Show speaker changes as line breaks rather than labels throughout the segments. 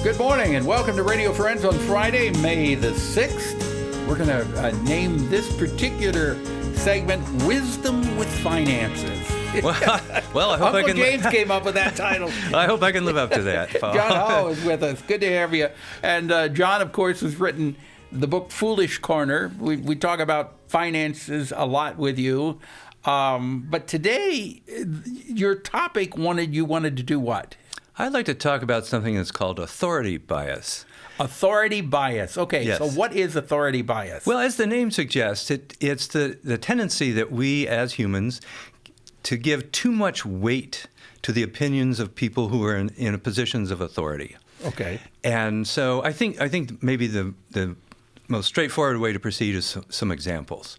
Good morning and welcome to Radio Friends on Friday, May the 6th. We're going to name this particular segment Wisdom with Finances.
Well, I hope
Uncle James came up with that title.
I hope I can live up to that.
John Howe is with us. Good to have you. And John, of course, has written the book Foolish Corner. We talk about finances a lot with you. But today, your topic you wanted to do what?
I'd like to talk about something that's called authority bias.
Authority bias. Okay,
yes.
So what is authority bias?
Well, as the name suggests, it's the tendency that we as humans to give too much weight to the opinions of people who are in positions of authority.
Okay.
And so I think maybe the most straightforward way to proceed is some examples.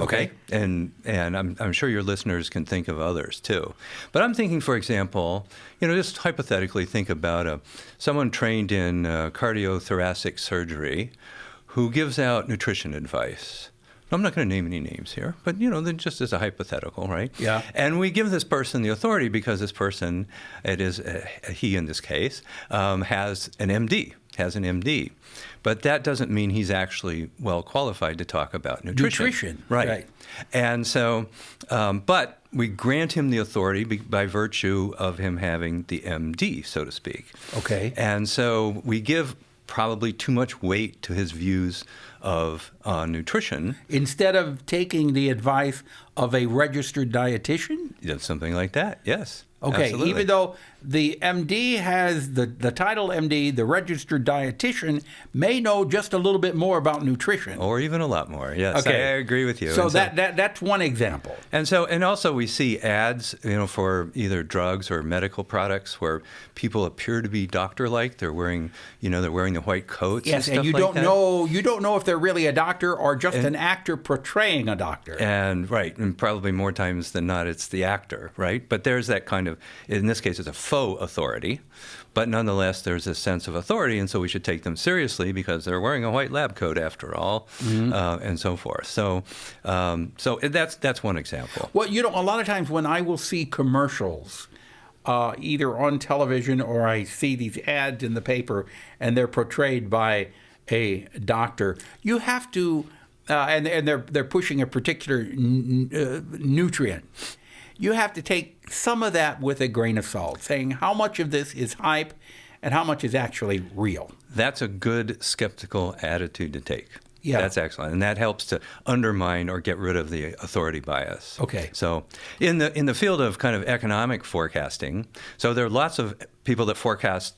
Okay. And I'm sure your listeners can think of others too. But I'm thinking, for example, just hypothetically think about someone trained in cardiothoracic surgery who gives out nutrition advice. I'm not going to name any names here, but just as a hypothetical, right?
Yeah.
And we give this person the authority because this person, it is he in this case, has an MD. But that doesn't mean he's actually well qualified to talk about nutrition. Right. And so, but we grant him the authority by virtue of him having the MD, so to speak.
Okay.
And so we give probably too much weight to his views of nutrition.
Instead of taking the advice of a registered dietitian?
Yeah, something like that, yes.
Okay,
Absolutely.
Even though the MD has the title MD, the registered dietitian may know just a little bit more about nutrition.
Or even a lot more, yes.
Okay.
I agree with you.
So that's one example.
And also we see ads, for either drugs or medical products where people appear to be doctor-like. They're wearing the white coats.
Yes,
and
you
stuff
don't know if they're really a doctor or just an actor portraying a doctor.
And probably more times than not, it's the actor, right? But there's that kind of, in this case, it's a faux authority, but nonetheless, there's a sense of authority, and so we should take them seriously because they're wearing a white lab coat after all, and so forth. So that's one example.
Well, a lot of times when I will see commercials, either on television or I see these ads in the paper, and they're portrayed by a doctor, you have to, and they're pushing a particular nutrient. You have to take some of that with a grain of salt, saying how much of this is hype and how much is actually real.
That's a good skeptical attitude to take.
Yeah.
That's excellent. And that helps to undermine or get rid of the authority bias.
Okay.
So in the field of kind of economic forecasting, so there are lots of people that forecast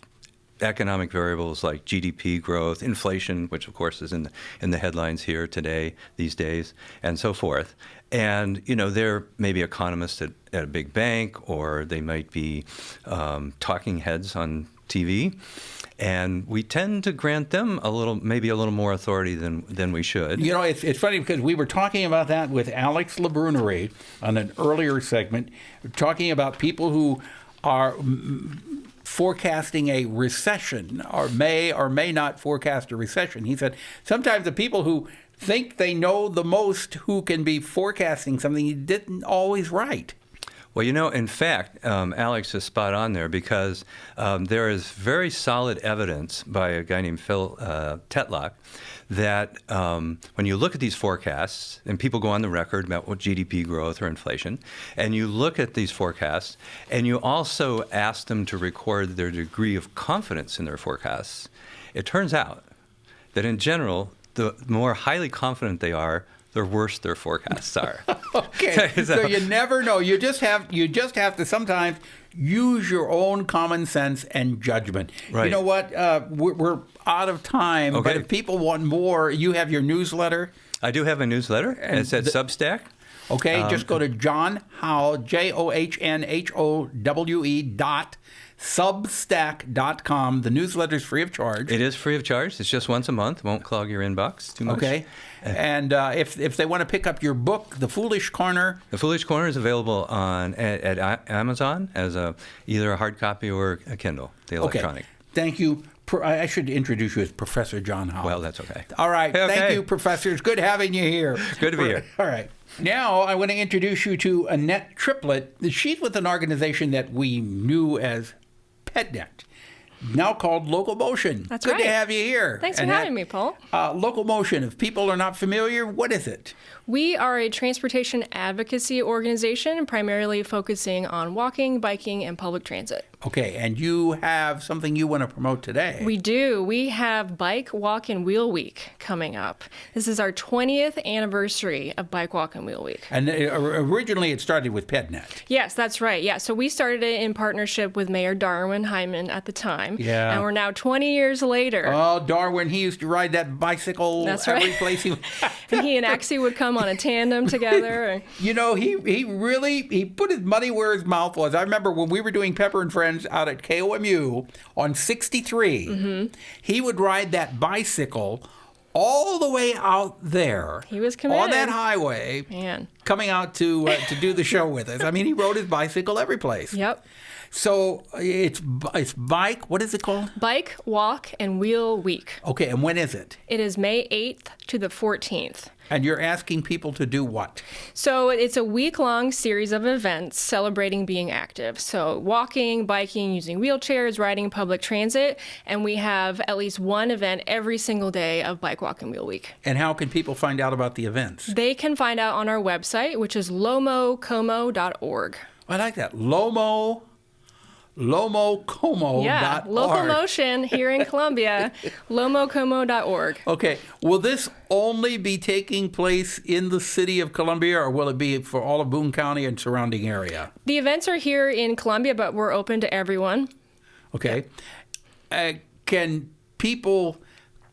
economic variables like GDP growth, inflation, which of course is in the headlines here these days, and so forth. And they're maybe economists at a big bank, or they might be talking heads on TV, and we tend to grant them maybe a little more authority than we should.
It's funny because we were talking about that with Alex LeBrunerie on an earlier segment, talking about people who are forecasting a recession or may not forecast a recession. He said sometimes the people who think they know the most who can be forecasting something he didn't always right.
Well, in fact, Alex is spot on there because there is very solid evidence by a guy named Phil Tetlock that when you look at these forecasts, and people go on the record about what GDP growth or inflation, and you look at these forecasts, and you also ask them to record their degree of confidence in their forecasts, it turns out that in general, the more highly confident they are, the worse their forecasts are.
Okay, so you never know. You just have to sometimes use your own common sense and judgment.
Right.
You know what? We're out of time,
okay.
But if people want more, you have your newsletter.
I do have a newsletter, and it's at Substack.
Okay, just go to John Howe, JohnHowe.substack.com. The newsletter's free of charge.
It is free of charge. It's just once a month. Won't clog your inbox too much.
Okay. And if they want to pick up your book, The Foolish Corner.
The Foolish Corner is available at Amazon as either a hard copy or a Kindle, the electronic.
Okay. Thank you. I should introduce you as Professor John Howe.
Well, that's okay.
All right.
Okay.
Thank you, Professor. It's good having you here.
Good to be here.
All right. Now, I want to introduce you to Annette Triplett. She's with an organization that we knew as PedNet. now called Locomotion.
That's
Good
right.
to have you here.
Thanks for
Annette.
having me, Paul.
Locomotion, if people are not familiar, what is it?
We are a transportation advocacy organization primarily focusing on walking, biking, and public transit.
Okay, and you have something you want to promote today.
We do. We have Bike, Walk, and Wheel Week coming up. This is our 20th anniversary of Bike, Walk, and Wheel Week.
And originally it started with PedNet.
Yes, that's right. Yeah, so we started it in partnership with Mayor Darwin Hyman at the time.
Yeah.
And we're now 20 years later.
Oh, Darwin, he used to ride that bicycle
That's
every
right.
place he
And he and Axie would come on a tandem together.
You know, he really put his money where his mouth was. I remember when we were doing Pepper and Friends out at KOMU on 63, he would ride that bicycle all the way out there.
He was committed.
On that highway,
Man.
coming out to do the show with us. I mean, he rode his bicycle every place.
Yep.
So it's bike. What is it called?
Bike, Walk, and Wheel Week.
Okay, and when is it?
It is May 8th to the 14th.
And you're asking people to do what?
So it's a week-long series of events celebrating being active. So walking, biking, using wheelchairs, riding public transit, and we have at least one event every single day of Bike, Walk, and Wheel Week.
And how can people find out about the events?
They can find out on our website, which is lomocomo.org.
I like that. Lomocomo.org.
Yeah, Locomotion here in Columbia, lomocomo.org.
Okay. Will this only be taking place in the city of Columbia, or will it be for all of Boone County and surrounding area?
The events are here in Columbia, but we're open to everyone.
Okay. Can people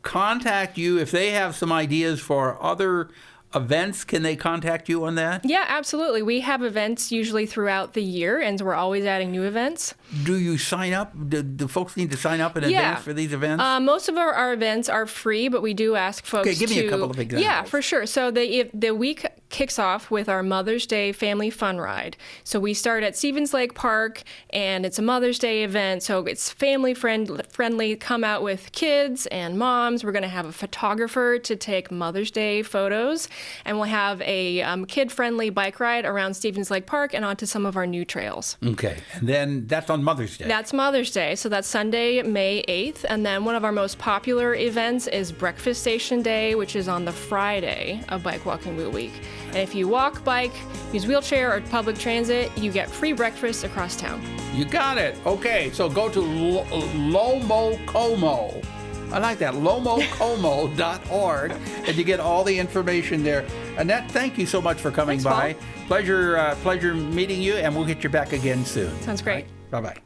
contact you if they have some ideas for other events? Can they contact you on that?
Yeah, absolutely. We have events usually throughout the year, and we're always adding new events.
Do you sign up? Do folks need to sign up in advance for these events?
Most of our events are free, but we do ask folks
Okay, give me a couple of examples.
Yeah, for sure. So the week kicks off with our Mother's Day Family Fun Ride. So we start at Stevens Lake Park, and it's a Mother's Day event, so it's family friendly. Come out with kids and moms. We're going to have a photographer to take Mother's Day photos, and we'll have a kid-friendly bike ride around Stevens Lake Park and onto some of our new trails.
Okay, and then that's on Mother's Day.
That's Mother's Day, so that's Sunday, May 8th. And then one of our most popular events is Breakfast Station Day, which is on the Friday of Bike, Walk, and Wheel Week. And if you walk, bike, use wheelchair or public transit, you get free breakfast across town.
You got it. Okay, so go to Lomocomo. I like that, lomocomo.org, and you get all the information there. Annette, thank you so much for coming
Thanks,
by.
Paul.
Pleasure meeting you, and we'll get you back again soon.
Sounds great.
Bye-bye.